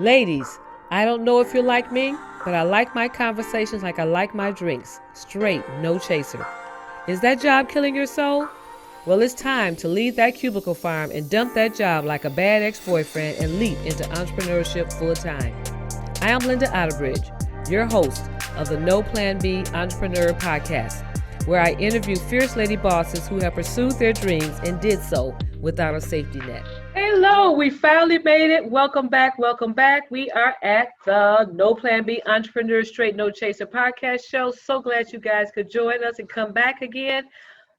Ladies, I don't know if you're like me, but I like my conversations like I like my drinks. Straight, no chaser. Is that job killing your soul? Well, it's time to leave that cubicle farm and dump that job like a bad ex-boyfriend and leap into entrepreneurship full time. I am Linda Otterbridge, your host of the No Plan B Entrepreneur Podcast, where I interview fierce lady bosses who have pursued their dreams and did so without a safety net. Hello, we finally made it. Welcome back. Welcome back. We are at the No Plan B Entrepreneur Straight No Chaser podcast show. So glad you guys could join us and come back again.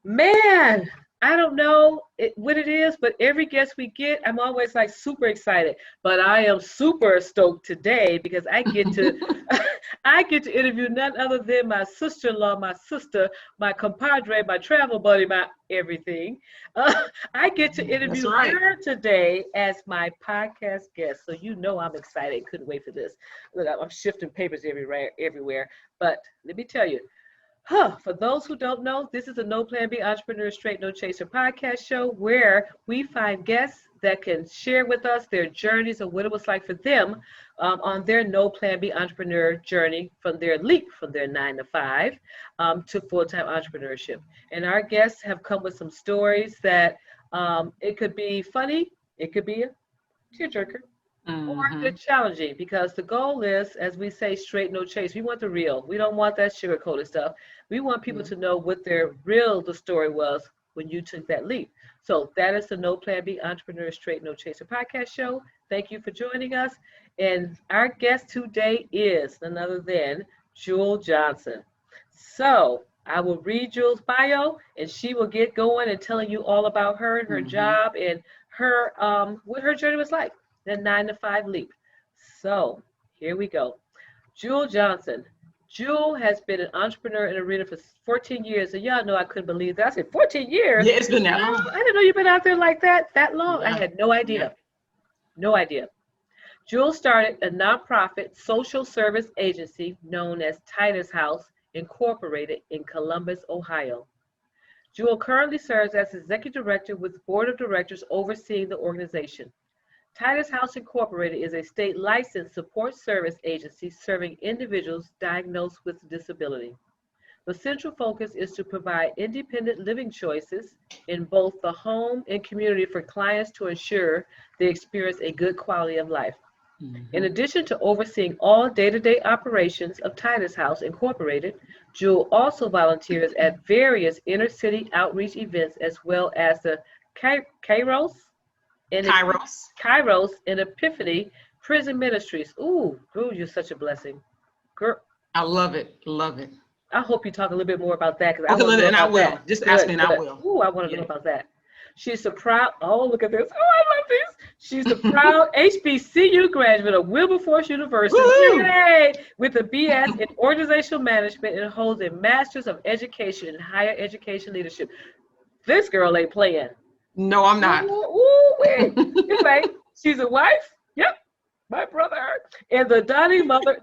Man, I don't know what it is, but every guest we get, I'm always like super excited. But I am super stoked today because I get to I get to interview none other than my sister-in-law, my sister, my compadre, my travel buddy, my everything. I get to interview her today as my podcast guest. So you know I'm excited. Couldn't wait for this. Look, I'm shifting papers everywhere. But let me tell you. For those who don't know, this is a No Plan B Entrepreneur Straight No Chaser podcast show where we find guests that can share with us their journeys of what it was like for them on their No Plan B entrepreneur journey from their leap from their 9 to 5 to full-time entrepreneurship. And our guests have come with some stories that it could be funny, it could be a tearjerker. Or they're challenging, because the goal is, as we say, straight no chase. We want the real. We don't want that sugar-coated stuff. We want people to know what the story was when you took that leap. So that is the No Plan B Entrepreneur Straight No Chaser podcast show. Thank you for joining us. And our guest today is none other than Jewel Johnson. So I will read Jewel's bio, and she will get going and telling you all about her and her job and her what her journey was like. The 9 to 5 leap. So here we go. Jewel Johnson. Jewel has been an entrepreneur in the arena for 14 years. And y'all know I couldn't believe that. I said 14 years? Yeah, it's been that long. I didn't know you've been out there like that long. Yeah. I had no idea. No idea. Jewel started a nonprofit social service agency known as Titus House Incorporated in Columbus, Ohio. Jewel currently serves as executive director with the board of directors overseeing the organization. Titus House Incorporated is a state licensed support service agency serving individuals diagnosed with disability. The central focus is to provide independent living choices in both the home and community for clients to ensure they experience a good quality of life. In addition to overseeing all day-to-day operations of Titus House Incorporated, Jewel also volunteers at various inner-city outreach events as well as the KAIROS and Epiphany prison ministries. Ooh, you're such a blessing. Girl. I love it. Love it. I hope you talk a little bit more about that. Okay, Linda, and I will. That. Just ask me and I will. Ooh, I want to know about that. She's a proud, look at this. Oh, I love this. She's a proud HBCU graduate of Wilberforce University with a BS in organizational management and holds a master's of education in higher education leadership. This girl ain't playing. No, I'm not. Anyway, she's a wife. Yep, my brother. And the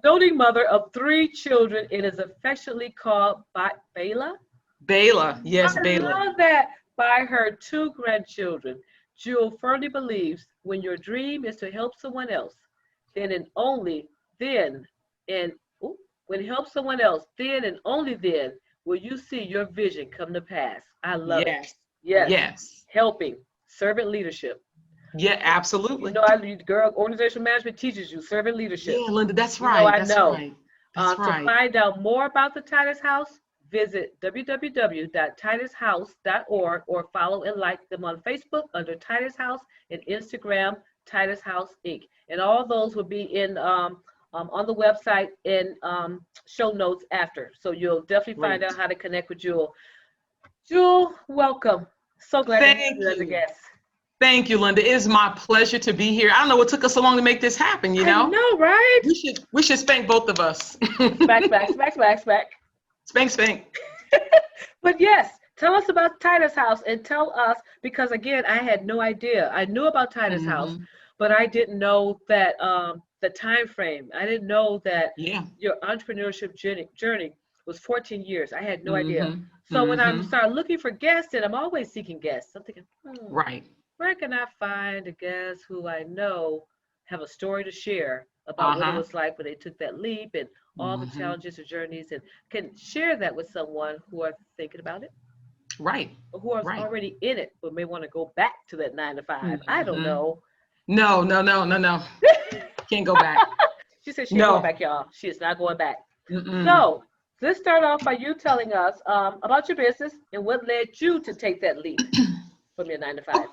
doting mother of 3 children, and is affectionately called Bayla. Bayla, yes, Bayla. I love that. By her 2 grandchildren. Jewel firmly believes when your dream is to help someone else, then and only then will you see your vision come to pass. I love it. Yes. Helping. Servant leadership. Yeah, absolutely. You know, organizational management teaches you servant leadership. Yeah, Linda, that's right. To find out more about the Titus House, visit www.titushouse.org or follow and like them on Facebook under Titus House and Instagram, Titus House Inc. And all those will be in on the website in show notes after. So you'll definitely find out how to connect with Jewel. Jewel, welcome. So glad to have you as a guest. Thank you, Linda. It is my pleasure to be here. I don't know what took us so long to make this happen, you know? I know, right? We should spank both of us. Smack. Spank, spank. But yes, tell us about Titus House and tell us, because again, I had no idea. I knew about Titus House, but I didn't know that the time frame. I didn't know that your entrepreneurship journey was 14 years. I had no idea. So when I started looking for guests, and I'm always seeking guests, I'm thinking, where can I find a guest who I know have a story to share about what it was like when they took that leap and all the challenges or journeys, and can share that with someone who are thinking about it, Right. or who are Right. already in it but may want to go back to that 9 to 5. I don't know. No. Can't go back. She said she ain't going back, y'all. She is not going back. So let's start off by you telling us about your business and what led you to take that leap from your 9 to 5.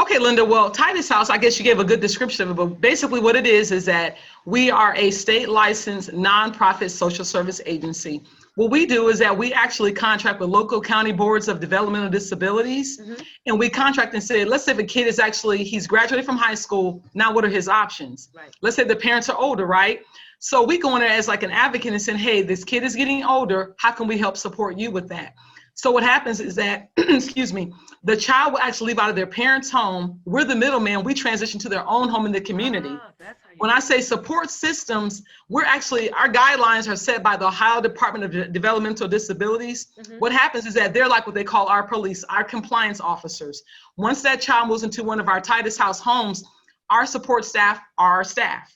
Okay, Linda. Well, Titus House, I guess you gave a good description of it, but basically what it is that we are a state licensed nonprofit social service agency. What we do is that we actually contract with local county boards of developmental disabilities, and we contract and say, let's say if a kid is he's graduated from high school, now what are his options? Right. Let's say the parents are older, right? So we go in there as like an advocate and saying, hey, this kid is getting older, how can we help support you with that? So what happens is that, excuse me, the child will actually leave out of their parents' home. We're the middleman. We transition to their own home in the community. When I say support systems, our guidelines are set by the Ohio Department of Developmental Disabilities. What happens is that they're like what they call our police, our compliance officers. Once that child moves into one of our Titus House homes, our support staff are our staff.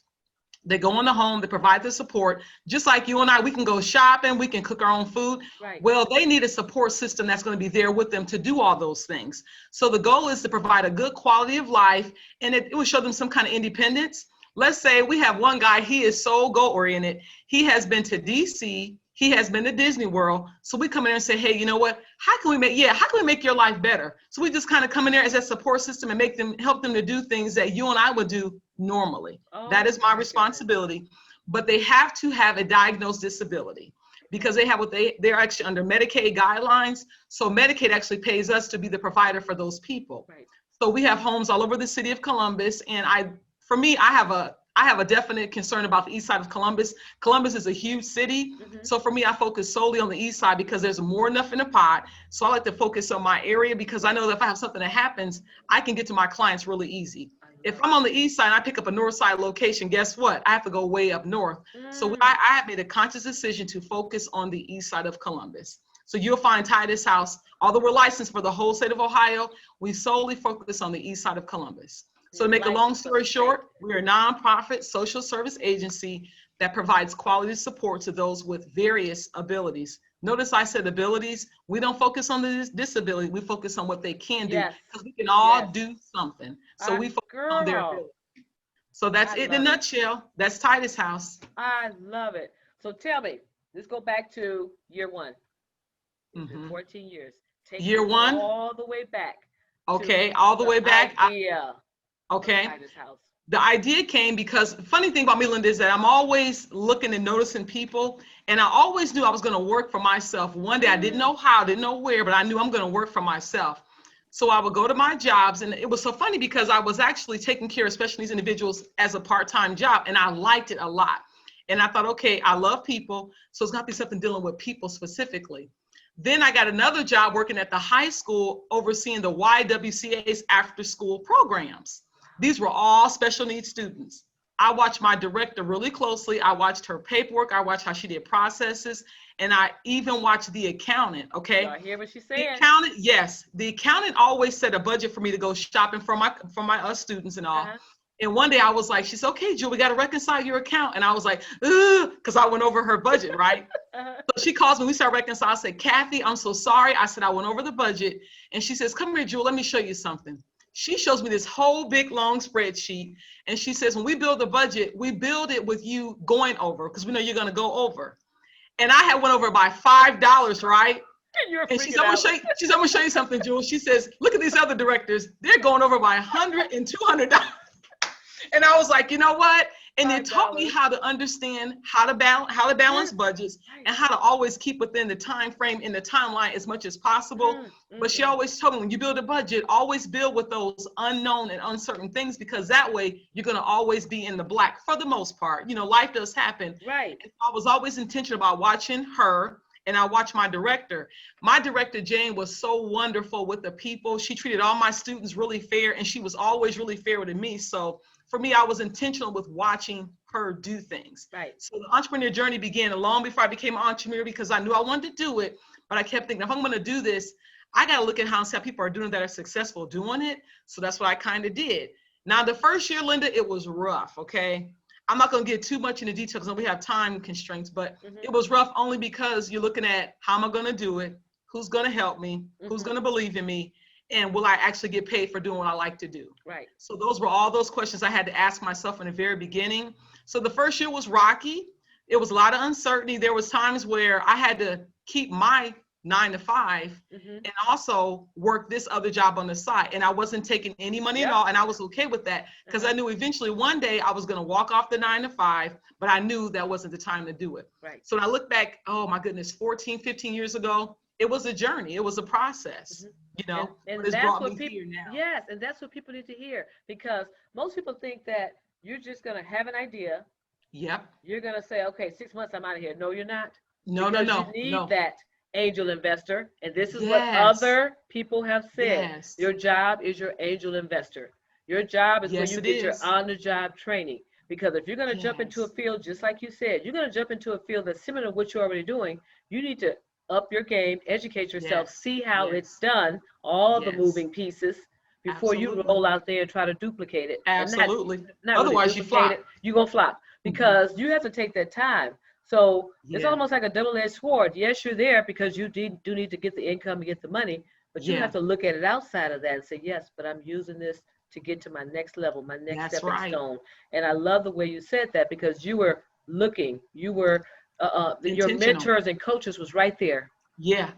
They go in the home, they provide the support. Just like you and I, we can go shopping, we can cook our own food. Right. Well, they need a support system that's going to be there with them to do all those things. So the goal is to provide a good quality of life, and it will show them some kind of independence. Let's say we have one guy, he is so goal-oriented. He has been to DC, he has been to Disney World. So we come in there and say, hey, you know what? How can we make your life better? So we just kind of come in there as a support system and help them to do things that you and I would do normally. That is my responsibility. But they have to have a diagnosed disability because they're actually under Medicaid guidelines. So Medicaid actually pays us to be the provider for those people. Right. So we have homes all over the city of Columbus, and I have a definite concern about the east side of Columbus. Columbus is a huge city. So for me, I focus solely on the east side because there's more enough in the pot. So I like to focus on my area because I know that if I have something that happens, I can get to my clients really easy. If I'm on the east side and I pick up a north side location, guess what? I have to go way up north. So I have made a conscious decision to focus on the east side of Columbus. So you'll find Titus House, although we're licensed for the whole state of Ohio, we solely focus on the east side of Columbus. So to make a long story short, we're a nonprofit social service agency that provides quality support to those with various abilities. Notice I said abilities. We don't focus on the disability. We focus on what they can do because we can all do something. So we focus on their ability. So that's it in a nutshell. That's Titus House. I love it. So tell me, let's go back to year one. 14 years. Take year one? All the way back. Okay, all the way back. Okay. House. The idea came because the funny thing about me, Linda, is that I'm always looking and noticing people. And I always knew I was going to work for myself. One day I didn't know how, didn't know where, but I knew I'm going to work for myself. So I would go to my jobs. And it was so funny because I was actually taking care of special needs individuals as a part-time job. And I liked it a lot. And I thought, okay, I love people. So it's got to be something dealing with people specifically. Then I got another job working at the high school overseeing the YWCA's after school programs. These were all special needs students. I watched my director really closely. I watched her paperwork. I watched how she did processes. And I even watched the accountant, okay? I hear what she's saying. The accountant, yes. The accountant always set a budget for me to go shopping for my students and all. And one day I was like, she said, okay, Jill, we got to reconcile your account. And I was like, because I went over her budget, right? So she calls me, we start reconciling. I said, Kathy, I'm so sorry. I said, I went over the budget. And she says, come here, Jewel, let me show you something. She shows me this whole big long spreadsheet. And she says, when we build the budget, we build it with you going over because we know you're going to go over. And I had went over by $5, right? And she's, I'm going to show you something, Jewel. She says, look at these other directors. They're going over by $100 and $200. And I was like, you know what? And it taught me how to understand how to balance budgets and how to always keep within the time frame and the timeline as much as possible. But she always told me, when you build a budget, always build with those unknown and uncertain things, because that way you're going to always be in the black for the most part. You know, life does happen. Right. And I was always intentional about watching her. And I watched my director. My director, Jane, was so wonderful with the people. She treated all my students really fair, and she was always really fair with me. So for me, I was intentional with watching her do things. Right. So the entrepreneur journey began long before I became an entrepreneur, because I knew I wanted to do it, but I kept thinking, if I'm going to do this, I got to look at how people are doing that are successful doing it. So that's what I kind of did. Now, the first year, Linda, it was rough, okay? I'm not going to get too much into detail because we have time constraints, but it was rough only because you're looking at how am I going to do it? Who's going to help me? Who's going to believe in me? And will I actually get paid for doing what I like to do? Right. So those were all those questions I had to ask myself in the very beginning. So the first year was rocky. It was a lot of uncertainty. There was times where I had to keep my 9 to 5 and also work this other job on the side. And I wasn't taking any money at all. And I was okay with that because I knew eventually one day I was going to walk off the 9 to 5, but I knew that wasn't the time to do it. Right. So when I look back, oh my goodness, 14, 15 years ago, it was a journey. It was a process, you know, and it's that's brought what me people, here now. yes, and that's what people need to hear, because most people think that you're just going to have an idea. Yep. You're going to say, okay, 6 months, I'm out of here. No, you're not. No, because no. You need that angel investor. And this is what Yes. other people have said. Yes. Your job is your angel investor. Your job is Yes, where you it get your is. on-the-job training. Because if you're going to jump into a field, just like you said, you're going to jump into a field that's similar to what you're already doing. You need to up your game, educate yourself, Yes. see how Yes. it's done, all the Yes. moving pieces before you Absolutely. roll out there and try to duplicate it. Absolutely. And not Otherwise, really you duplicate flop. it, you're going to flop because you have to take that time. So it's Yeah. almost like a double-edged sword. Yes, you're there because you do need to get the income and get the money, but you Yeah. have to look at it outside of that and say, yes, but I'm using this to get to my next level, my next That's stepping right. stone. And I love the way you said that because you were looking, you were, your Intentional. mentors and coaches was right there. Yeah.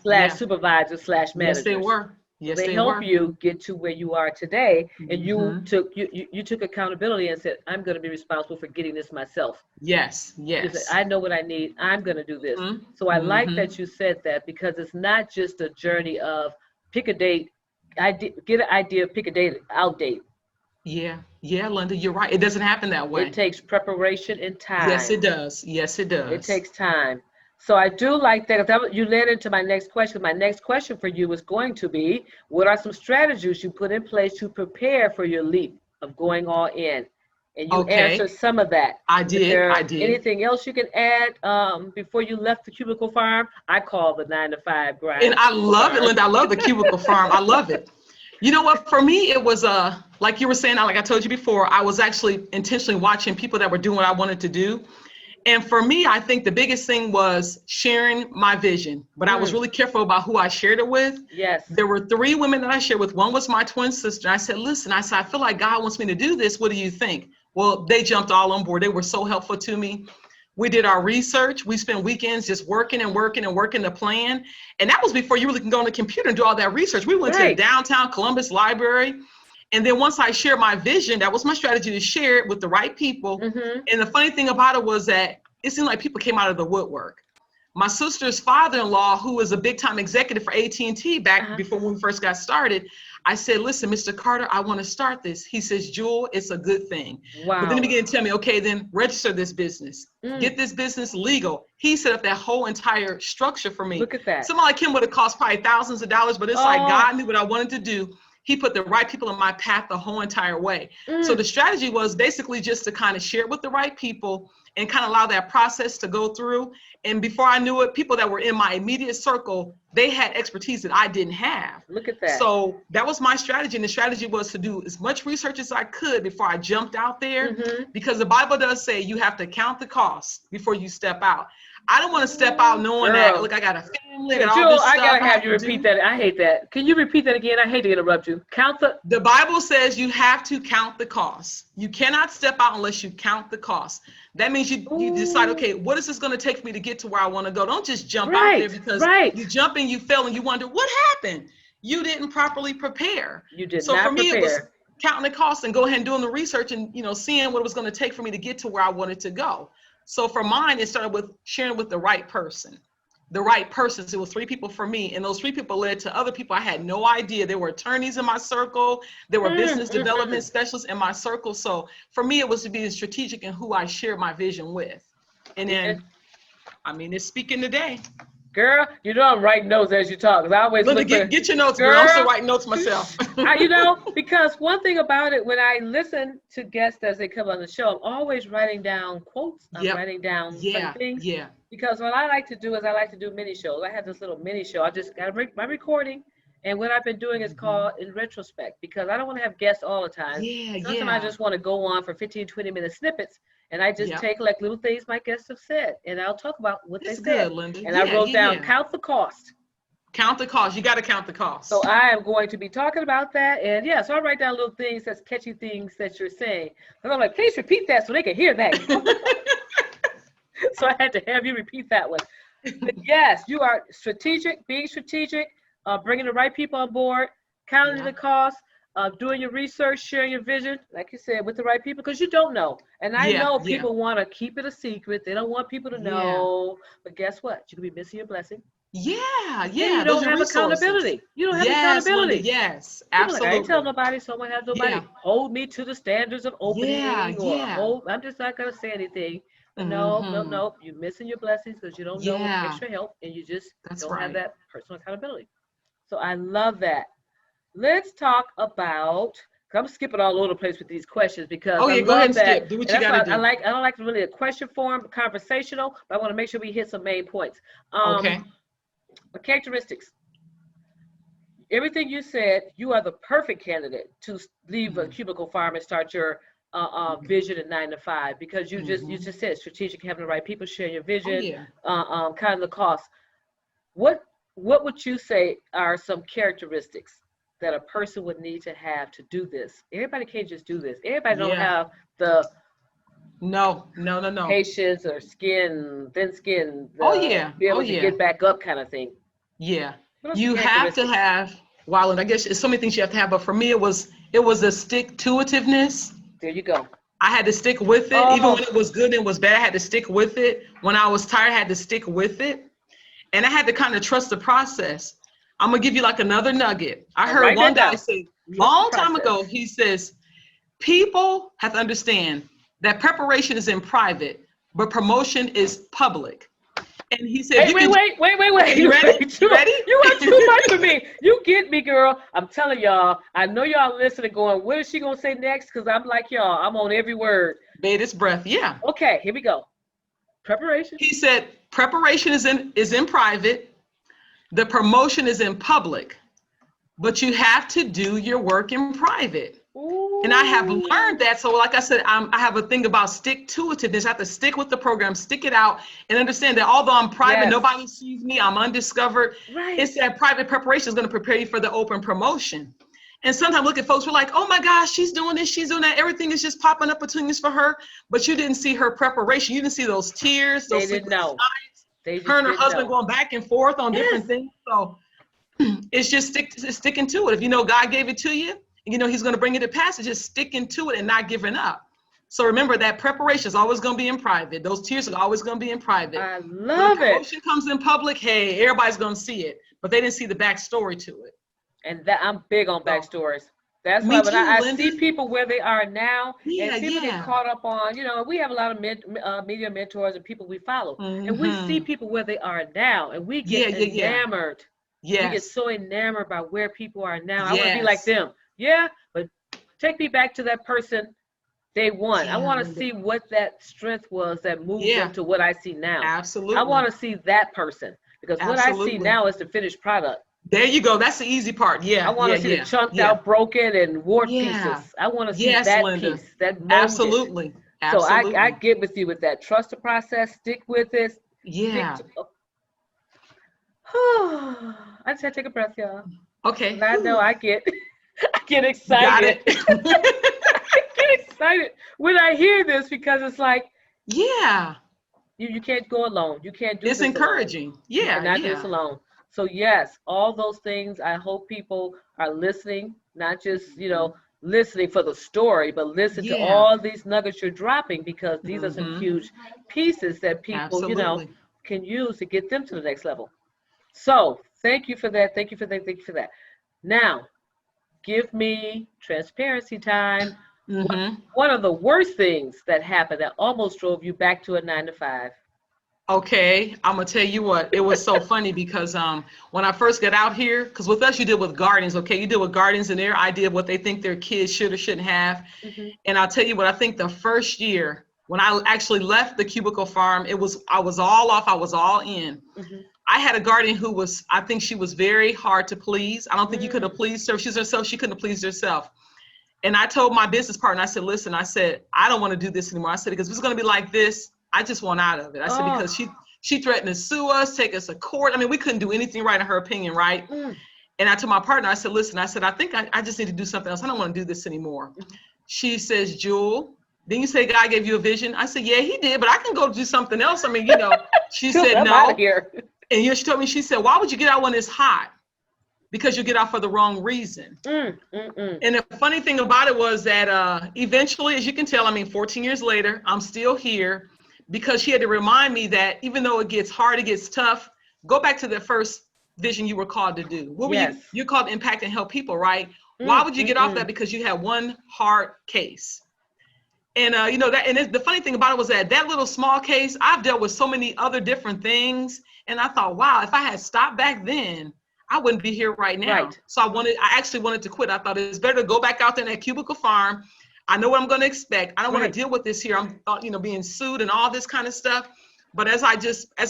Slash supervisor slash managers. Yes, they were. Yes, they they help were. you get to where you are today, and you Mhm. took accountability and said, I'm going to be responsible for getting this myself. Yes. You said, Yes. I know what I need. I'm going to do this. Mhm. So I like Mhm. that you said that because it's not just a journey of pick a date, get an idea, pick a date, out date. Yeah. Yeah, Linda, you're right. It doesn't happen that way. It takes preparation and time. Yes, it does. Yes, it does. It takes time. So I do like that. You led into my next question. My next question for you is going to be, what are some strategies you put in place to prepare for your leap of going all in? And you answered some of that. I did. Is there I did. anything else you can add before you left the cubicle farm? I call the 9 to 5 grind. And I love it, Linda. I love the cubicle farm. I love it. You know what? For me, it was like you were saying, like I told you before, I was actually intentionally watching people that were doing what I wanted to do. And for me, I think the biggest thing was sharing my vision, but I was really careful about who I shared it with. Yes. There were 3 women that I shared with. One was my twin sister. I said, listen, I feel like God wants me to do this. What do you think? Well, they jumped all on board. They were so helpful to me. We did our research. We spent weekends just working the plan. And that was before you really can go on the computer and do all that research. We went to the downtown Columbus library. And then once I shared my vision, that was my strategy, to share it with the right people. And the funny thing about it was that it seemed like people came out of the woodwork. My sister's father-in-law, who was a big-time executive for AT&T back before when we first got started, I said, listen, Mr. Carter, I want to start this. He says, Jewel, it's a good thing. Wow. But then he began to tell me, okay, then register this business. Get this business legal. He set up that whole entire structure for me. Look at that. Someone like him would have cost probably thousands of dollars, but it's like God knew what I wanted to do. He put the right people in my path the whole entire way. So the strategy was basically just to kind of share it with the right people and kind of allow that process to go through. And before I knew it, people that were in my immediate circle, they had expertise that I didn't have. Look at that. So that was my strategy. And the strategy was to do as much research as I could before I jumped out there, because the Bible does say you have to count the cost before you step out. I don't want to step out knowing that, look, I got a family and all this stuff. I gotta have you repeat that. I hate that. Can you repeat that again? I hate to interrupt you. The Bible says you have to count the cost. You cannot step out unless you count the cost. That means you decide, okay, what is this going to take for me to get to where I want to go? Don't just jump out there because you jump and you fail and you wonder what happened. You didn't properly prepare. You did so not for me, prepare. It was counting the cost and go ahead and doing the research and seeing what it was going to take for me to get to where I wanted to go. So for mine, it started with sharing with the right person. The right persons. It was 3 people for me, and those 3 people led to other people I had no idea. There were attorneys in my circle. There were business development specialists in my circle. So for me, it was to be strategic in who I shared my vision with. And then, it's speaking today. Girl, I'm writing notes as you talk. I always get your notes, girl. I'm still writing notes myself. Because one thing about it, when I listen to guests as they come on the show, I'm always writing down quotes. I'm writing down some things. Because what I like to do is I like to do mini shows. I have this little mini show. I just got to make my recording, And what I've been doing is called in retrospect, because I don't want to have guests all the time. Yeah, Sometimes I just want to go on for 15, 20-minute snippets, and I just take like little things my guests have said, and I'll talk about what they said. Good, Linda. And I wrote down, count the cost. Count the cost. You got to count the cost. So I am going to be talking about that. And yeah, so I write down little things, that's catchy things that you're saying. And I'm like, please repeat that so they can hear that. So I had to have you repeat that one. But yes, you are strategic, being strategic, bringing the right people on board, counting the cost, doing your research, sharing your vision, like you said, with the right people, because you don't know. And I know people want to keep it a secret. They don't want people to know. But guess what? You could be missing your blessing. Yeah. You don't have accountability. You don't have accountability. Linda, yes, absolutely. Like, I ain't tell nobody, so I'm gonna have nobody hold me to the standards of opening. I'm just not gonna say anything. No. You're missing your blessings because you don't know extra help, and you just don't have that personal accountability. So I love that. Let's talk about. I'm skipping all over the place with these questions because go ahead and skip. Do what you gotta do. I don't like really a question form, conversational, but I want to make sure we hit some main points. Characteristics. Everything you said, you are the perfect candidate to leave a cubicle farm and start your vision at 9 to 5, because you just said strategic, having the right people, sharing your vision, kind of the cost. What would you say are some characteristics that a person would need to have to do this? Everybody can't just do this. Everybody don't have the no patience or thin skin. Be able to get back up kind of thing. Yeah. You have to have, and I guess it's so many things you have to have, but for me it was a stick-to-itiveness. There you go. I had to stick with it. Even when it was good and it was bad, I had to stick with it. When I was tired, I had to stick with it. And I had to kind of trust the process. I'm going to give you like another nugget. I heard one guy say long time ago, he says, people have to understand that preparation is in private, but promotion is public. And he said, wait. You ready? You ready? You are too much for me. You get me, girl. I'm telling y'all, I know y'all listening going, what is she going to say next? Because I'm like y'all, I'm on every word. Babe, it's breath. Yeah. Okay, here we go. Preparation. He said, preparation is in private. The promotion is in public, but you have to do your work in private. Ooh. And I have learned that. So like I said, I have a thing about stick-to-itiveness. I have to stick with the program, stick it out, and understand that although I'm private, nobody sees me, I'm undiscovered. Right. It's that private preparation is going to prepare you for the open promotion. And sometimes look at folks, we're like, oh my gosh, she's doing this, she's doing that. Everything is just popping up between this for her. But you didn't see her preparation. You didn't see those tears, those didn't know. Her and her husband going back and forth on different things. So it's just sticking to it. If you know God gave it to you, you know he's going to bring it to pass. It's just sticking to it and not giving up. So remember that preparation is always going to be in private. Those tears are always going to be in private. I love it. When promotion comes in public, hey, everybody's going to see it, but they didn't see the backstory to it. And that I'm big on backstories. That's why when I see people where they are now, and people get caught up on, we have a lot of media mentors and people we follow, and we see people where they are now, and we get enamored. Yes. We get so enamored by where people are now. I want to be like them. Yeah, but take me back to that person day one. I want to see what that strength was that moved them to what I see now. Absolutely. I want to see that person, because what I see now is the finished product. There you go. That's the easy part. Yeah. I want to see the chunked out, broken, and warped pieces. I want to see that Linda. piece, that molded. Absolutely. So I get with you with that. Trust the process. Stick with it. Yeah. I just had to take a breath, y'all. Okay. And I know I get excited. I get excited when I hear this, because it's like, you can't go alone. You can't do this. It's encouraging. Alone. You cannot do this alone. So yes, all those things, I hope people are listening, not just, listening for the story, but listen to all these nuggets you're dropping, because these are some huge pieces that people, can use to get them to the next level. So thank you for that. Thank you for that. Thank you for that. Now, give me transparency time. One of the worst things that happened that almost drove you back to a 9 to 5. Okay, I'm gonna tell you what, it was so funny because when I first got out here, because with us you deal with guardians, okay? You deal with guardians and their idea of what they think their kids should or shouldn't have. And I'll tell you what, I think the first year when I actually left the cubicle farm, I was all off, I was all in. I had a guardian who was, I think she was very hard to please. I don't think you could have pleased her. She's herself. She couldn't have pleased herself. And I told my business partner, I said, listen, I said, I don't want to do this anymore. I said, because if it's going to be like this, I just want out of it. I said, because she threatened to sue us, take us to court. I mean, we couldn't do anything right in her opinion, right? And I told my partner, I said, listen, I said, I think I just need to do something else. I don't want to do this anymore. She says, Jewel, didn't you say God gave you a vision? I said, yeah, he did, but I can go do something else. I mean, she said, no. Out of here. And she told me, she said, why would you get out when it's hot? Because you get out for the wrong reason. And the funny thing about it was that eventually, as you can tell, 14 years later, I'm still here because she had to remind me that even though it gets hard, it gets tough, go back to the first vision you were called to do. What were you're called to impact and help people, right? Why would you get off that? Because you had one hard case. And the funny thing about it was that little small case, I've dealt with so many other different things. And I thought, wow, if I had stopped back then, I wouldn't be here right now. Right. So I actually wanted to quit. I thought it's better to go back out there in that cubicle farm. I know what I'm going to expect. I don't want to deal with this here. I'm, being sued and all this kind of stuff. But as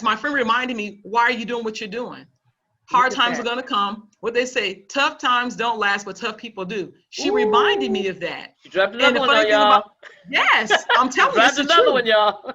my friend reminded me, why are you doing what you're doing? Hard times are going to come. What they say, tough times don't last, but tough people do. She reminded me of that. You dropped another one on y'all. Yes, I'm telling you. Dropped another one, y'all.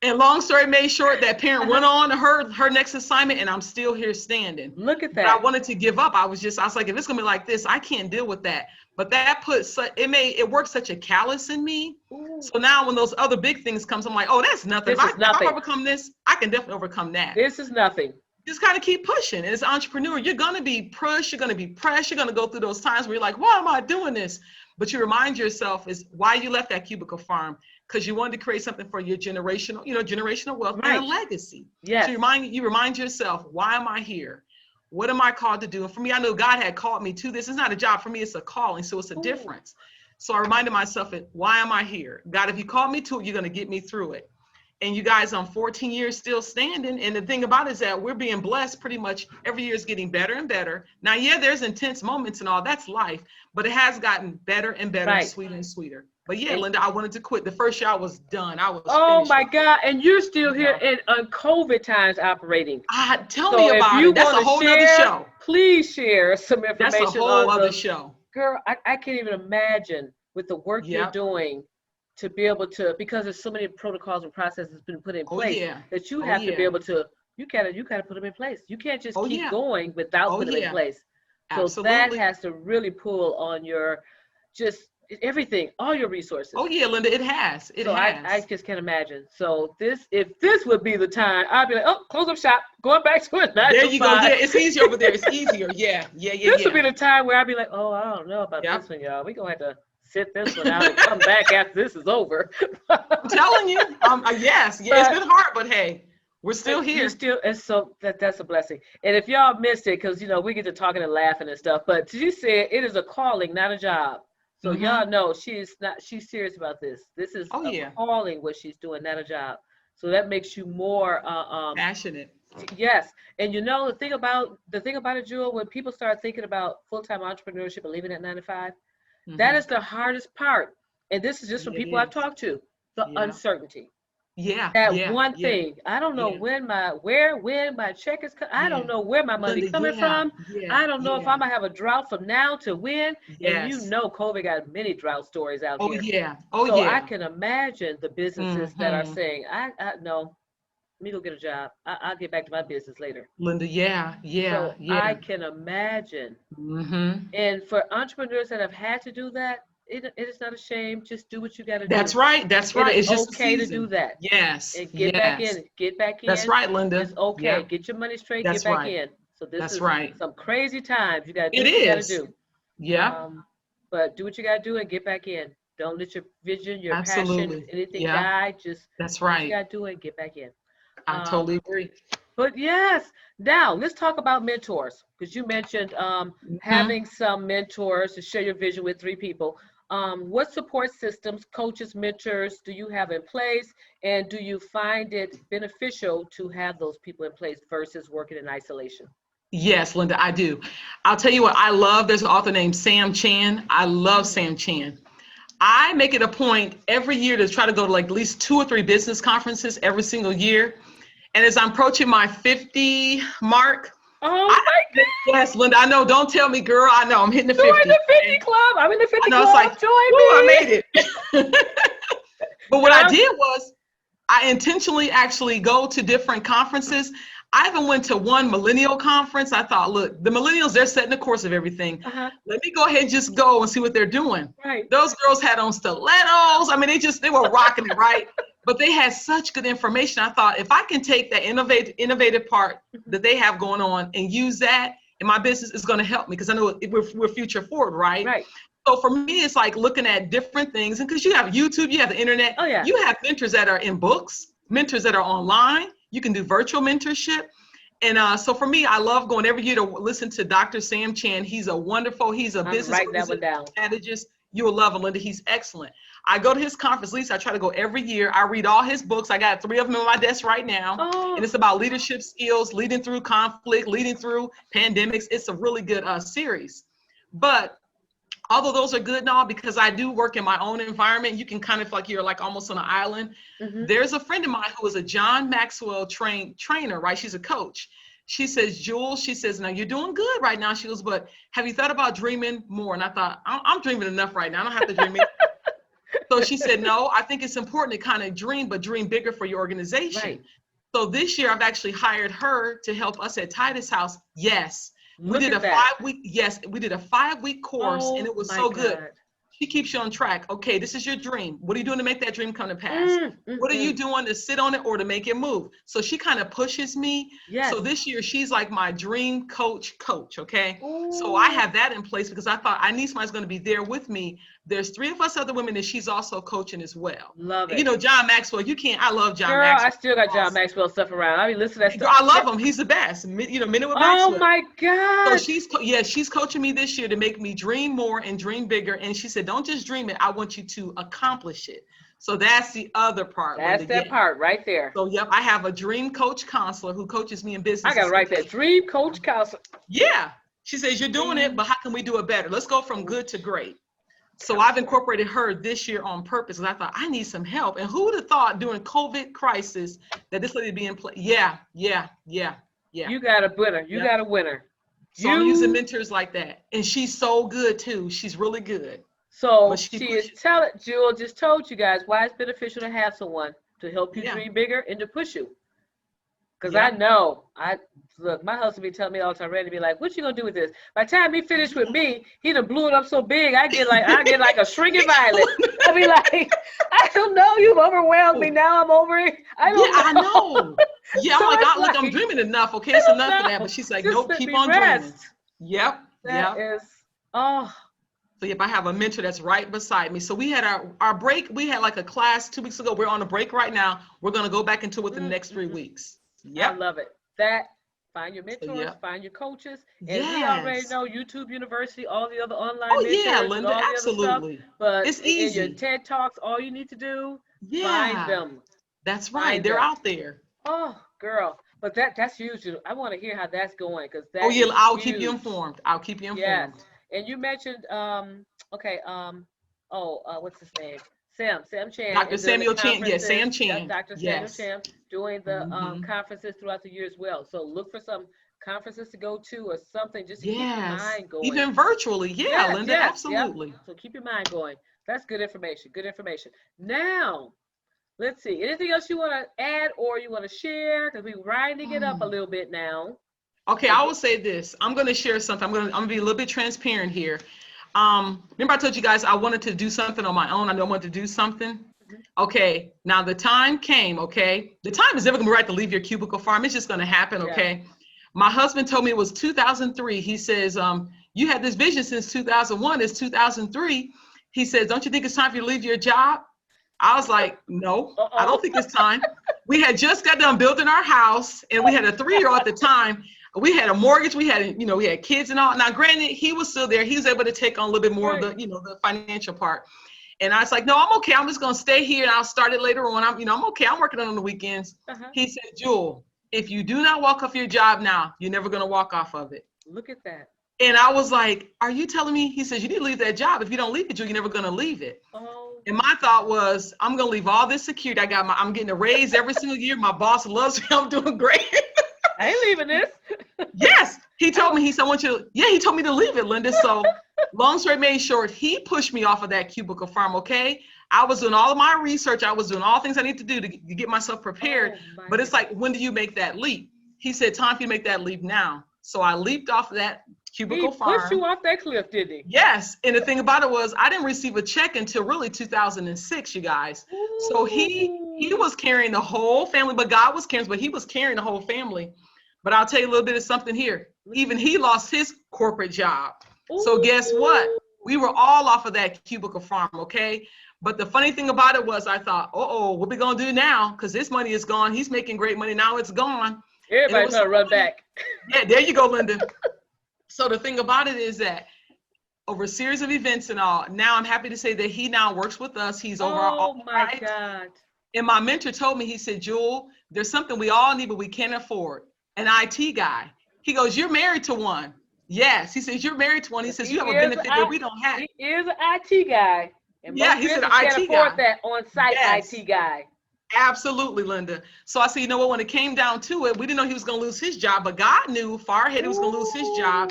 And long story made short, that parent went on to her next assignment, and I'm still here standing. Look at that. But I wanted to give up. I was like, if it's going to be like this, I can't deal with that. But that it worked such a callous in me. Ooh. So now when those other big things comes, I'm like, oh, that's nothing. If I overcome this, I can definitely overcome that. This is nothing. Just kind of keep pushing. And as an entrepreneur, you're going to be pushed, you're going to be pressed, you're going to go through those times where you're like, why am I doing this? But you remind yourself is why you left that cubicle farm, because you wanted to create something for your generational wealth and a legacy. Yes. So you remind yourself, why am I here? What am I called to do? And for me, I know God had called me to this. It's not a job for me, it's a calling. So it's a difference. So I reminded myself, why am I here? God, if you called me to it, you're going to get me through it. And you guys, I'm 14 years still standing. And the thing about it is that we're being blessed pretty much every year is getting better and better. Now, there's intense moments and all, that's life, but it has gotten better and better and sweeter and sweeter. But Linda, I wanted to quit. The first year I was done. I was finished. My God. And you're still here in COVID times operating. Tell me about it. That's a whole other show. Please share some information. That's a whole other show. Girl, I can't even imagine with the work you're doing, to be able to, because there's so many protocols and processes been put in place that you have to be able to, you gotta put them in place. You can't just keep going without putting them in place. So that has to really pull on your, just everything, all your resources. Oh yeah, Linda, it has. I just can't imagine. So if this would be the time, I'd be like, oh, close up shop, going back to it. There you go. Yeah, it's easier over there. It's easier. Yeah. This would be the time where I'd be like, oh, I don't know about this one, y'all. We're gonna have to sit this one out and come back after this is over. I'm telling you, yes, it's been hard, but hey, we're still here. And so that's a blessing. And if y'all missed it, because we get to talking and laughing and stuff, but she said it is a calling, not a job. So y'all know she's serious about this. This is a calling, what she's doing, not a job. So that makes you more passionate. Yes, and the thing about it, Jewel, when people start thinking about full-time entrepreneurship and leaving at 9 to 5. That is the hardest part. And this is just from people I've talked to, the uncertainty. One thing. I don't know when my check is I don't know where my money coming from. I don't know if I'm gonna have a drought from now to when. And COVID got many drought stories out here. I can imagine the businesses that are saying, I no, let me go get a job. I'll get back to my business later. Linda, I can imagine. And for entrepreneurs that have had to do that, it is not a shame. Just do what you got to do. That's right. It's just okay to do that. Yes. And get back in. Get back in. That's right, Linda. It's okay. Yeah. Get your money straight. Get back in. So this is some crazy times. You got to do what you got to do. Yeah. But do what you got to do and get back in. Don't let your vision, your passion, anything die. Just that's right. Do what you got to do and get back in. I totally agree. But yes, now let's talk about mentors, because you mentioned having some mentors to share your vision with 3 people. What support systems, coaches, mentors do you have in place? And do you find it beneficial to have those people in place versus working in isolation? Yes, Linda, I do. I'll tell you what I love. There's an author named Sam Chan. I love Sam Chan. I make it a point every year to try to go to at least 2 or 3 business conferences every single year. And as I'm approaching my 50 mark, oh my God. Yes, Linda, I know. Don't tell me, girl. I know. I'm hitting the 50. Join the 50 club. I'm in the 50 club. It's like, join woo, me. I made it. But what I did was I intentionally actually go to different conferences. I even went to one millennial conference. I thought, look, the millennials, they're setting the course of everything. Let me go ahead and just go and see what they're doing. Right. Those girls had on stilettos. I mean, they were rocking it, right? But they had such good information. I thought, if I can take that innovative part that they have going on and use that in my business, it's going to help me, because I know we're future forward, right? Right. So for me, it's like looking at different things. And because you have YouTube, you have the internet. Oh, yeah. You have mentors that are in books, mentors that are online. You can do virtual mentorship. And so for me, I love going every year to listen to Dr. Sam Chan. He's a business strategist. You will love him, Linda. He's excellent. I go to his conference, at least I try to go every year. I read all his books. I got 3 of them on my desk right now. And it's about leadership skills, leading through conflict, leading through pandemics. It's a really good series. But although those are good and all, because I do work in my own environment, you can kind of feel like you're like almost on an island. There's a friend of mine who is a John Maxwell trainer, right? She's a coach. She says, Jules, she says, now you're doing good right now. She goes, but have you thought about dreaming more? And I thought, I'm dreaming enough right now. I don't have to dream it. So she said, no, I think it's important to kind of dream, but dream bigger for your organization. Right. So this year I've actually hired her to help us at Titus House. Yes. We did a 5-week course, and it was so good. She keeps you on track. Okay, this is your dream. What are you doing to make that dream come to pass? What are you doing to sit on it or to make it move? So she kind of pushes me. Yes. So this year she's like my dream coach, okay? Ooh. So I have that in place because I thought I need somebody who's going to be there with me. There's 3 of us other women that she's also coaching as well. Love it. And, you know, John Maxwell, I love John Maxwell. I still got John Maxwell stuff around. I mean, listen to that stuff. I love him. He's the best. You know, Men with Maxwell. Oh my God. So she's coaching me this year to make me dream more and dream bigger. And she said, don't just dream it. I want you to accomplish it. So that's the other part. That's that part right there. So, yep, I have a dream coach counselor who coaches me in business. I got to write that. Dream coach counselor. Yeah. She says, you're doing it, but how can we do it better? Let's go from good to great. So I've incorporated her this year on purpose, because I thought I need some help. And who would have thought during COVID crisis that this lady be in place? Yeah. You got a winner. You got a winner. So I'm using mentors like that. And she's so good too. She's really good. So Jewel just told you guys why it's beneficial to have someone to help you dream bigger and to push you. Because I know, look, my husband be telling me all the time, ready to be like, what you gonna do with this? By the time he finished with me, he done blew it up so big, I get like a shrinking violet. I be like, I don't know, you've overwhelmed me. Now I'm over it. I know. Yeah, so I'm dreaming enough. Okay, it's enough for that. But she's like, nope, keep on dreaming. Yep. So I have a mentor that's right beside me. So we had our break. We had like a class 2 weeks ago. We're on a break right now. We're gonna go back into it within the next 3 weeks. Yep. I love it. Find your mentors, find your coaches, and we already know YouTube University, all the other online mentors. Oh yeah, Linda, absolutely. But it's easy. In your TED Talks, all you need to do, find them. That's right. They're out there. Oh, girl. But that's huge. I want to hear how that's going, because that. I'll keep you informed. Yes. And you mentioned what's his name? Sam Chan. Dr. Samuel Chan. Yes, Sam Chan. Dr. Samuel Chan doing the conferences throughout the year as well. So look for some conferences to go to or something just to keep your mind going. Even virtually. Linda, absolutely. Yep. So keep your mind going. That's good information. Good information. Now, let's see. Anything else you want to add or you want to share? Because we're grinding it up a little bit now. Okay, I will say this. I'm going to share something. I'm going to be a little bit transparent here. Remember I told you guys I wanted to do something on my own. I wanted to do something. Okay, now the time came, okay? The time is never going to be right to leave your cubicle farm. It's just going to happen, okay? My husband told me it was 2003. He says, you had this vision since 2001. It's 2003. He says, don't you think it's time for you to leave your job? I was like, no, I don't think it's time. We had just got done building our house, and we had a 3-year-old at the time. We had a mortgage, we had kids and all. Now, granted, he was still there. He was able to take on a little bit more of the, the financial part. And I was like, no, I'm okay. I'm just going to stay here and I'll start it later on. I'm okay. I'm working on the weekends. He said, Jewel, if you do not walk off your job now, you're never going to walk off of it. Look at that. And I was like, are you telling me? He says, you need to leave that job. If you don't leave it, you're never going to leave it. Oh. And my thought was, I'm going to leave all this security. I'm getting a raise every single year. My boss loves me. I'm doing great. I ain't leaving this. Yes. He told me, he said, he told me to leave it, Linda. So long story made short, he pushed me off of that cubicle farm. Okay. I was doing all of my research. I was doing all things I need to do to get myself prepared. But it's like, when do you make that leap? He said, time for you to make that leap now. So I leaped off of that cubicle farm. He pushed you off that cliff, didn't he? Yes. And the thing about it was, I didn't receive a check until really 2006, you guys. Ooh. So he was carrying the whole family, but God was carrying, but he was carrying the whole family. But I'll tell you a little bit of something here. Even he lost his corporate job. Ooh. So guess what? We were all off of that cubicle farm, okay? But the funny thing about it was, I thought, what we gonna do now? Because this money is gone. He's making great money. Now it's gone. Everybody's trying to run back. Yeah, there you go, Linda. So the thing about it is that over a series of events and all, now I'm happy to say that he now works with us. He's over Oh my God. And my mentor told me, he said, Jewel, there's something we all need, but we can't afford. An IT guy. He goes, you're married to one. Yes. He says, you're married to one. He says, you have a benefit that we don't have. He is an IT guy. And yeah, he said an can't IT afford guy. that on-site Yes. IT guy. Absolutely, Linda. So I said, you know what, when it came down to it, we didn't know he was going to lose his job, but God knew far ahead he was going to lose his job.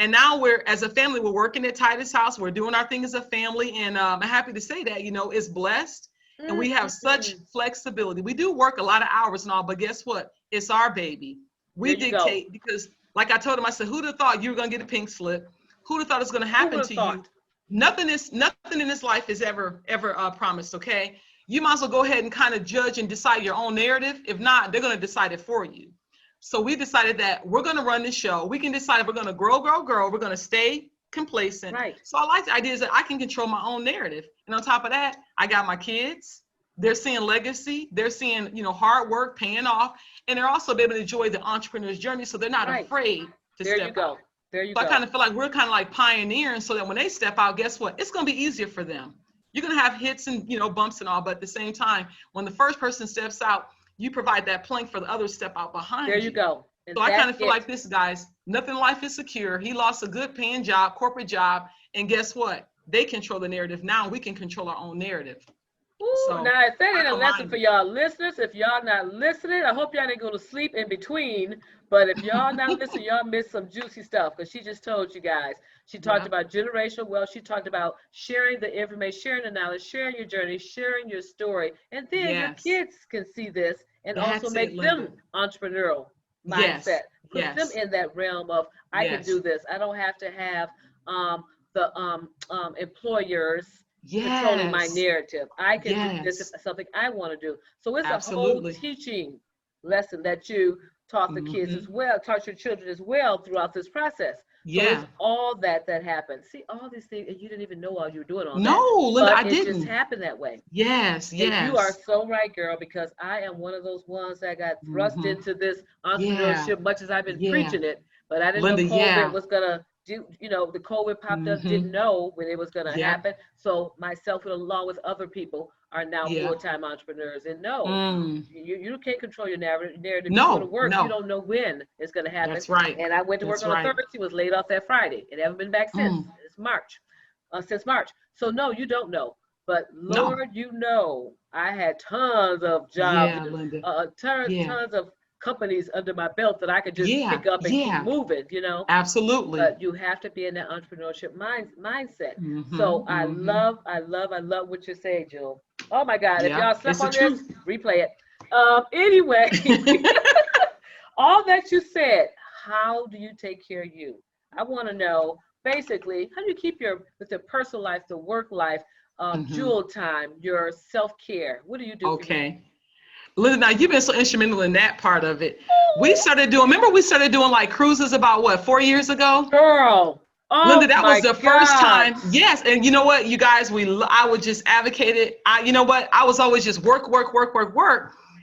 And now as a family, we're working at Titus House. We're doing our thing as a family. And I'm happy to say that, it's blessed. And we have such flexibility. We do work a lot of hours and all, but guess what? It's our baby. We dictate because, like I told him, I said, who'd have thought you were going to get a pink slip? Who'd have thought it's going to happen to you? Nothing in this life is ever promised, okay? You might as well go ahead and kind of judge and decide your own narrative. If not, they're going to decide it for you. So we decided that we're going to run this show. We can decide if we're going to grow. We're going to stay complacent. Right. So I like the idea is that I can control my own narrative. And on top of that, I got my kids. They're seeing legacy. They're seeing, hard work paying off. And they're also able to enjoy the entrepreneur's journey. So they're not afraid to step out. There you go. I kind of feel like we're kind of like pioneering so that when they step out, guess what? It's going to be easier for them. You're going to have hits and, bumps and all, but at the same time, when the first person steps out, you provide that plank for the others to step out behind you. There you go. And so I kind of feel like this, guys, nothing in life is secure. He lost a good paying job, corporate job. And guess what? They control the narrative. Now we can control our own narrative. Ooh, So, now, if that ain't a lesson for y'all listeners, if y'all not listening, I hope y'all didn't go to sleep in between. But if y'all not listening, y'all missed some juicy stuff because she just told you guys. She talked about generational wealth. She talked about sharing the information, sharing the knowledge, sharing your journey, sharing your story. And then your kids can see this and also make them entrepreneurial mindset. Put them in that realm of, I can do this. I don't have to have the employers controlling my narrative. I can do this if something I want to do. So it's a whole teaching lesson that you taught the kids as well, taught your children as well throughout this process. So it's all that happened. See, all these things, and you didn't even know while you were doing all that. No, Linda, I didn't. It just happened that way. Yes. And you are so right, girl, because I am one of those ones that got thrust into this entrepreneurship, much as I've been preaching it, but I didn't know COVID was going to do, the COVID popped up, didn't know when it was going to happen. So myself, and along with other people, are now full-time entrepreneurs. And you can't control your narrative. You're going to work. You don't know when it's going to happen. That's right. And I went to work on a Thursday, was laid off that Friday, and haven't been back since. It's March, since March. So no, you don't know. But Lord, I had tons of jobs, tons of companies under my belt that I could just pick up and keep moving, Absolutely. But you have to be in that entrepreneurship mindset. So I love what you're saying, Jill. Oh my God, if y'all slept on this, replay it. Anyway, all that you said, how do you take care of you? I want to know, basically, how do you keep with your personal life, the work life, jewel time, your self-care? What do you do? Okay. Linda, now you've been so instrumental in that part of it. We started doing like cruises about 4 years ago? Girl. Oh, Linda, that was the first time. Yes. And you know what, you guys, I would just advocate it. I was always just work.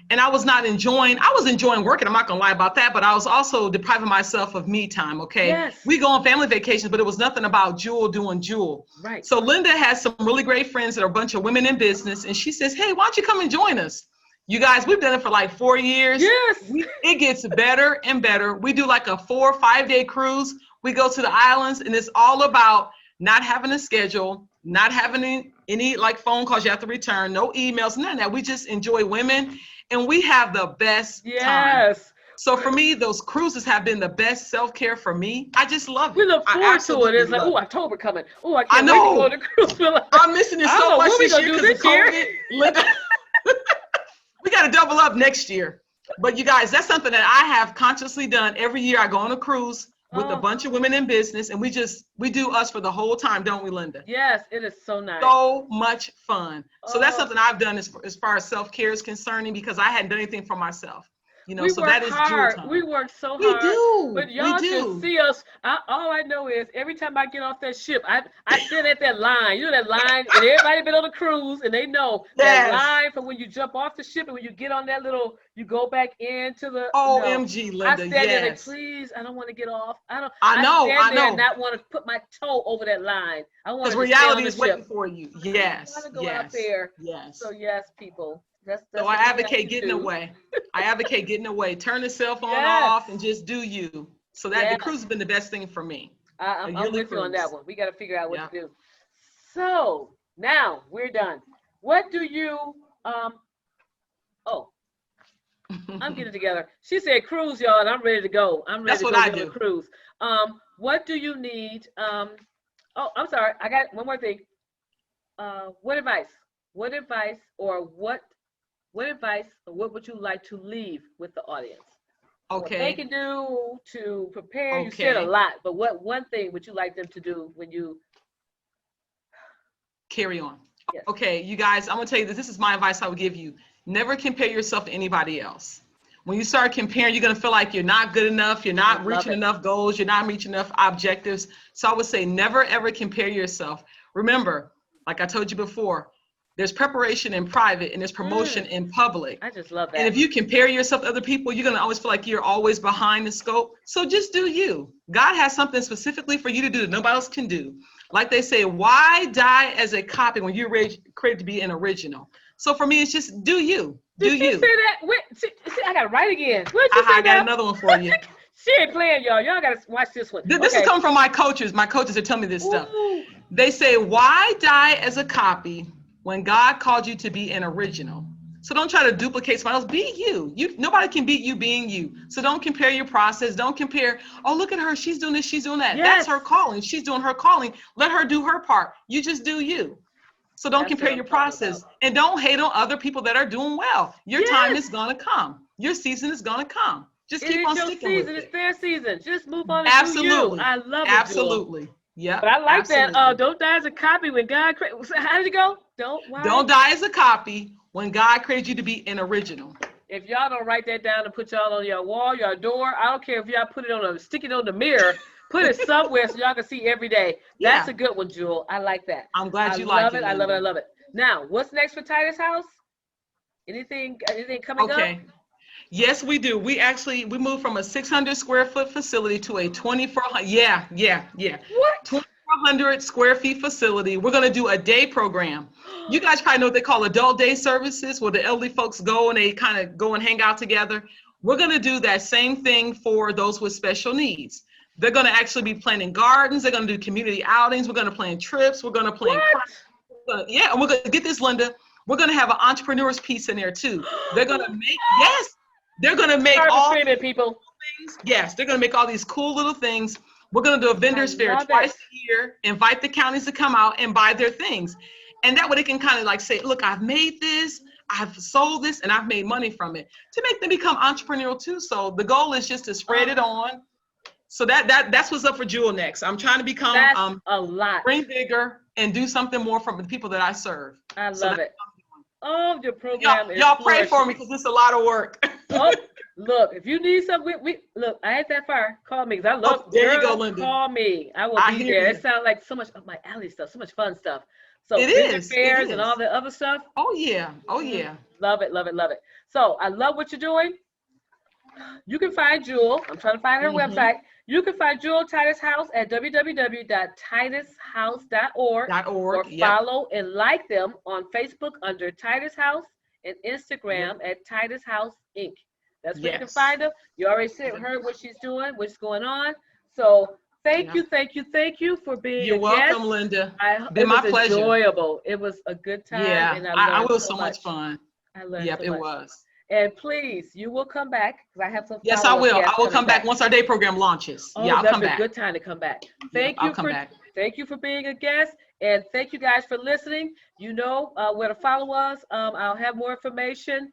And I was enjoying working. I'm not going to lie about that, but I was also depriving myself of me time. Okay. Yes. We go on family vacations, but it was nothing about Jewel doing Jewel. Right. So Linda has some really great friends that are a bunch of women in business. And she says, hey, why don't you come and join us? You guys, we've done it for like 4 years. Yes. It gets better and better. We do like a 4 or 5 day cruise. We go to the islands, and it's all about not having a schedule, not having any like phone calls you have to return, no emails, none of that. We just enjoy women, and we have the best time. Yes. So for me, those cruises have been the best self-care for me. I just love it. We look forward to it. It's like, love oh, it. October coming. Oh, I can't I wait know. to go on the cruise. We're like, I'm missing it I don't so know much what we this gonna year do because of this year. COVID. Linda, we got to double up next year. But you guys, that's something that I have consciously done. Every year I go on a cruise with a bunch of women in business, and we do us for the whole time, don't we, Linda? Yes, it is so nice. So much fun. So that's Oh. something I've done as far as self-care is concerning, because I hadn't done anything for myself. You know, We so work that is jewel hard. time. We work so We hard. do. But y'all We should do. see us. All I know is every time I get off that ship, I sit at that line. You know that line, and everybody been on the cruise, and they know that Yes. line from when you jump off the ship and when you get on that little, you go back into the. OMG, No. I Linda, stand there like, yes. please, I don't want to get off. I know, stand I there know. and not want to put my toe over that line. I want Because to stay on reality the is waiting ship. for you. I Yes, want to go yes, out there. yes. So yes, people. That's So I what we have advocate to getting do. away. I advocate getting away. Turn the cell phone Yes. off and just do you. So that the Yes. cruise has been the best thing for me. I'm yearly with you on that cruise. one. We got to figure out what Yeah. to do. So now we're done. What do you I'm getting together. She said cruise, y'all, and I'm ready to go. I'm ready That's to what go I get on do. a cruise. What do you need? Oh, I'm sorry. I got one more thing. What advice would you like to leave with the audience? What they Okay. can do to prepare. You said a Okay. lot, but what one thing would you like them to do when you Carry on. Yes. Okay, you guys, I'm gonna tell you this. This is my advice I would give you. Never compare yourself to anybody else. When you start comparing, you're gonna feel like you're not good enough, you're not reaching enough goals, you're not reaching enough objectives. So I would say never ever compare yourself. Remember, like I told you before, there's preparation in private and there's promotion in public. I just love that. And if you compare yourself to other people, you're gonna always feel like you're always behind the scope. So just do you. God has something specifically for you to do that nobody else can do. Like they say, why die as a copy when you're created to be an original? So for me, it's just do you. Do Did she you. say that? Wait, see, I got it right again. What did you say I got now? another one for you. She ain't playing, y'all. Y'all got to watch this one. This is coming from my coaches. My coaches are telling me this stuff. They say, why die as a copy when God called you to be an original? So don't try to duplicate somebody else. Be you. Nobody can beat you being you. So don't compare your process. Don't compare, oh, look at her. She's doing this. She's doing that. Yes. That's her calling. She's doing her calling. Let her do her part. You just do you. So don't That's compare what your I'm talking process. about. And don't hate on other people that are doing well. Your time is going to come. Your season is going to come. Just keep on sticking with It's it. their season. Just move on and Absolutely. do you. I love it, Absolutely. Yeah. But I like absolutely. that. Don't die as a copy when God created. How did it go? Don't die as a copy when God created you to be an original. If y'all don't write that down and put y'all on your wall, your door, I don't care if y'all stick it on the mirror, put it somewhere so y'all can see every day. That's a good one, Jewel. I like that. I'm glad you like it. I love it. I love it. Now, what's next for Titus House? Anything coming up? Okay. Yes, we do. We moved from a 600 square foot facility to a 2400. Yeah. What? 2,400 square feet facility. We're going to do a day program. You guys probably know what they call adult day services, where the elderly folks go and they kind of go and hang out together. We're going to do that same thing for those with special needs. They're going to actually be planting gardens. They're going to do community outings. We're going to plan trips. We're going to plan. Yeah, and we're going to get this, Linda. We're going to have an entrepreneur's piece in there too. They're going to make, they're going to make all people. Things. Yes, they're going to make all these cool little things. We're going to do a vendor's fair twice a year, invite the counties to come out and buy their things. And that way they can kind of like say, look, I've made this, I've sold this, and I've made money from it, to make them become entrepreneurial too. So the goal is just to spread it on. So that's what's up for Jewel next. I'm trying to become a lot. Bring bigger and do something more from the people that I serve. I love it. Oh, your program is y'all pray for me because it's a lot of work. Look, if you need something, look, I ain't that far. Call me because I love. There you go, Linda. Call me. I will be there. It sounds like so much of my alley stuff, so much fun stuff. So it is. Fairs and all the other stuff. Oh yeah. Oh yeah. Love it, love it, love it. So I love what you're doing. You can find Jewel. I'm trying to find her website. You can find Jewel Titus House at www.titushouse.org. Or follow and like them on Facebook under Titus House and Instagram at Titus House Inc. That's where you can Yes. find her. You already heard what she's doing, what's going on. So thank you for being You're a welcome, guest. Linda. It Been my was pleasure. enjoyable. It was a good time. Yeah, and I learned was so much fun. I learned Yep, so it much. was. And please, you will come back because I have some. Yes, I follow-up will. I guests will coming come back once our day program launches. Oh, Yeah, I'll that'd come be back. a good time to come back. Yep, I'll come back. Thank you for being a guest, and thank you guys for listening. You know where to follow us. I'll have more information.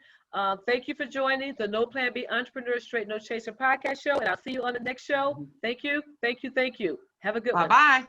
Thank you for joining the No Plan B Entrepreneur Straight No Chaser podcast show, and I'll see you on the next show. Thank you. Have a good one. Bye-bye.